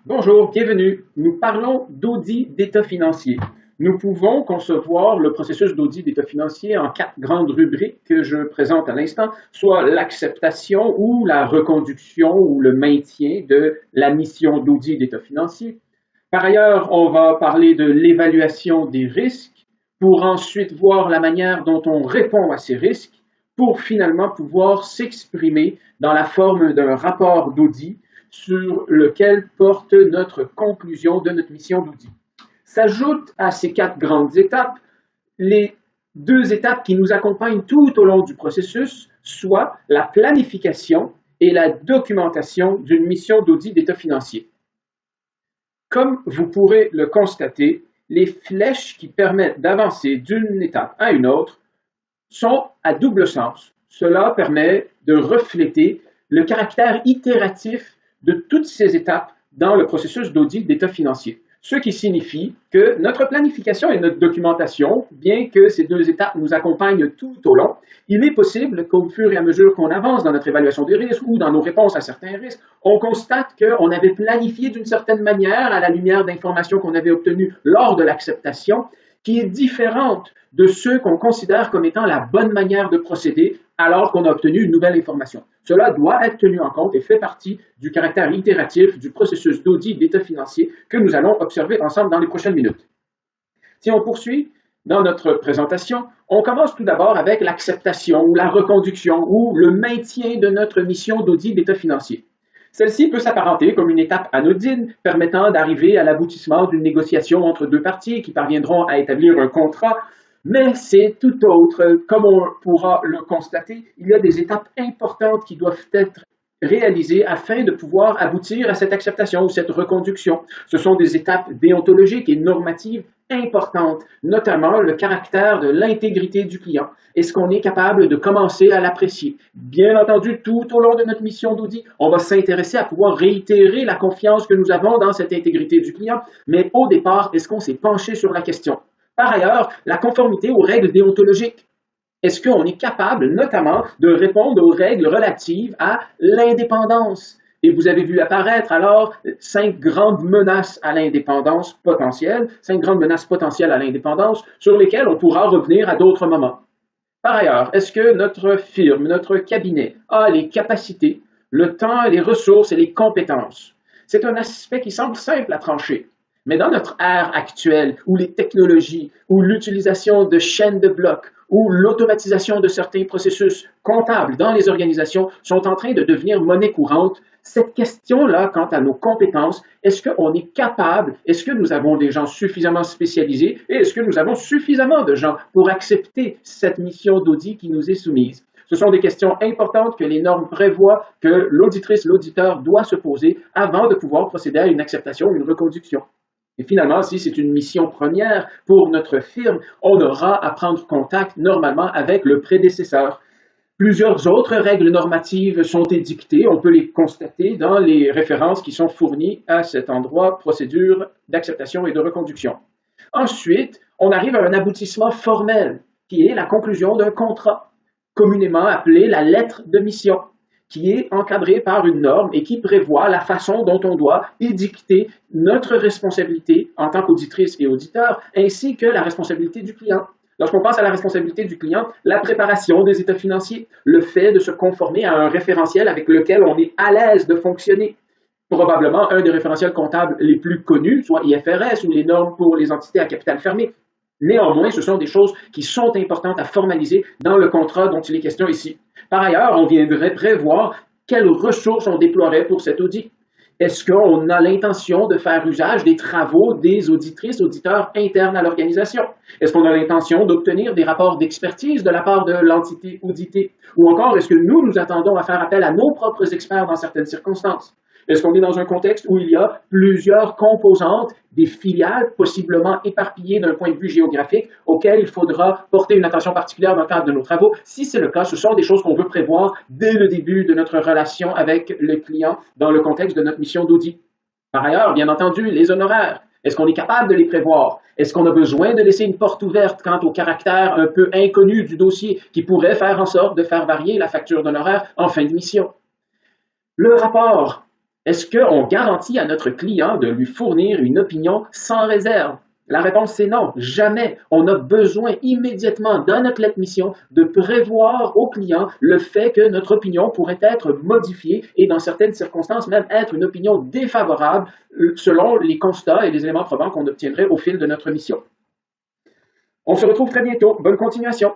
Bonjour, bienvenue. Nous parlons d'audit d'état financier. Nous pouvons concevoir le processus d'audit d'état financier en quatre grandes rubriques que je présente à l'instant, soit l'acceptation ou la reconduction ou le maintien de la mission d'audit d'état financier. Par ailleurs, on va parler de l'évaluation des risques pour ensuite voir la manière dont on répond à ces risques pour finalement pouvoir s'exprimer dans la forme d'un rapport d'audit sur lequel porte notre conclusion de notre mission d'audit. S'ajoutent à ces quatre grandes étapes les deux étapes qui nous accompagnent tout au long du processus, soit la planification et la documentation d'une mission d'audit d'état financier. Comme vous pourrez le constater, les flèches qui permettent d'avancer d'une étape à une autre sont à double sens. Cela permet de refléter le caractère itératif de toutes ces étapes dans le processus d'audit d'état financier. Ce qui signifie que notre planification et notre documentation, bien que ces deux étapes nous accompagnent tout au long, il est possible qu'au fur et à mesure qu'on avance dans notre évaluation des risques ou dans nos réponses à certains risques, on constate qu'on avait planifié d'une certaine manière à la lumière d'informations qu'on avait obtenues lors de l'acceptation, qui est différente de ceux qu'on considère comme étant la bonne manière de procéder alors qu'on a obtenu une nouvelle information. Cela doit être tenu en compte et fait partie du caractère itératif du processus d'audit d'état financier que nous allons observer ensemble dans les prochaines minutes. Si on poursuit dans notre présentation, on commence tout d'abord avec l'acceptation ou la reconduction ou le maintien de notre mission d'audit d'état financier. Celle-ci peut s'apparenter comme une étape anodine permettant d'arriver à l'aboutissement d'une négociation entre deux parties qui parviendront à établir un contrat, mais c'est tout autre. Comme on pourra le constater, il y a des étapes importantes qui doivent être réalisées afin de pouvoir aboutir à cette acceptation ou cette reconduction. Ce sont des étapes déontologiques et normatives importantes, notamment le caractère de l'intégrité du client. Est-ce qu'on est capable de commencer à l'apprécier? Bien entendu, tout au long de notre mission d'audit, on va s'intéresser à pouvoir réitérer la confiance que nous avons dans cette intégrité du client, mais au départ, est-ce qu'on s'est penché sur la question? Par ailleurs, la conformité aux règles déontologiques. Est-ce qu'on est capable, notamment, de répondre aux règles relatives à l'indépendance? Et vous avez vu apparaître alors 5 grandes menaces à l'indépendance potentielle, 5 grandes menaces potentielles à l'indépendance sur lesquelles on pourra revenir à d'autres moments. Par ailleurs, est-ce que notre firme, notre cabinet a les capacités, le temps, les ressources et les compétences? C'est un aspect qui semble simple à trancher. Mais dans notre ère actuelle, où les technologies, où l'utilisation de chaînes de blocs, où l'automatisation de certains processus comptables dans les organisations sont en train de devenir monnaie courante, cette question-là, quant à nos compétences, est-ce qu'on est capable, est-ce que nous avons des gens suffisamment spécialisés et est-ce que nous avons suffisamment de gens pour accepter cette mission d'audit qui nous est soumise? Ce sont des questions importantes que les normes prévoient que l'auditrice, l'auditeur doit se poser avant de pouvoir procéder à une acceptation ou une reconduction. Et finalement, si c'est une mission première pour notre firme, on aura à prendre contact normalement avec le prédécesseur. Plusieurs autres règles normatives sont édictées, on peut les constater dans les références qui sont fournies à cet endroit, procédure d'acceptation et de reconduction. Ensuite, on arrive à un aboutissement formel, qui est la conclusion d'un contrat, communément appelé la lettre de mission, qui est encadré par une norme et qui prévoit la façon dont on doit édicter notre responsabilité en tant qu'auditrice et auditeur, ainsi que la responsabilité du client. Lorsqu'on pense à la responsabilité du client, la préparation des états financiers, le fait de se conformer à un référentiel avec lequel on est à l'aise de fonctionner, probablement un des référentiels comptables les plus connus, soit IFRS ou les normes pour les entités à capital fermé. Néanmoins, ce sont des choses qui sont importantes à formaliser dans le contrat dont il est question ici. Par ailleurs, on viendrait prévoir quelles ressources on déploierait pour cet audit. Est-ce qu'on a l'intention de faire usage des travaux des auditrices, auditeurs internes à l'organisation? Est-ce qu'on a l'intention d'obtenir des rapports d'expertise de la part de l'entité auditée? Ou encore, est-ce que nous attendons à faire appel à nos propres experts dans certaines circonstances? Est-ce qu'on est dans un contexte où il y a plusieurs composantes, des filiales possiblement éparpillées d'un point de vue géographique auxquelles il faudra porter une attention particulière dans le cadre de nos travaux? Si c'est le cas, ce sont des choses qu'on veut prévoir dès le début de notre relation avec le client dans le contexte de notre mission d'audit. Par ailleurs, bien entendu, les honoraires. Est-ce qu'on est capable de les prévoir? Est-ce qu'on a besoin de laisser une porte ouverte quant au caractère un peu inconnu du dossier qui pourrait faire en sorte de faire varier la facture d'honoraires en fin de mission? Le rapport Est-ce qu'on garantit à notre client de lui fournir une opinion sans réserve? La réponse c'est non, jamais. On a besoin immédiatement dans notre lettre mission de prévoir au client le fait que notre opinion pourrait être modifiée et dans certaines circonstances même être une opinion défavorable selon les constats et les éléments probants qu'on obtiendrait au fil de notre mission. On se retrouve très bientôt. Bonne continuation.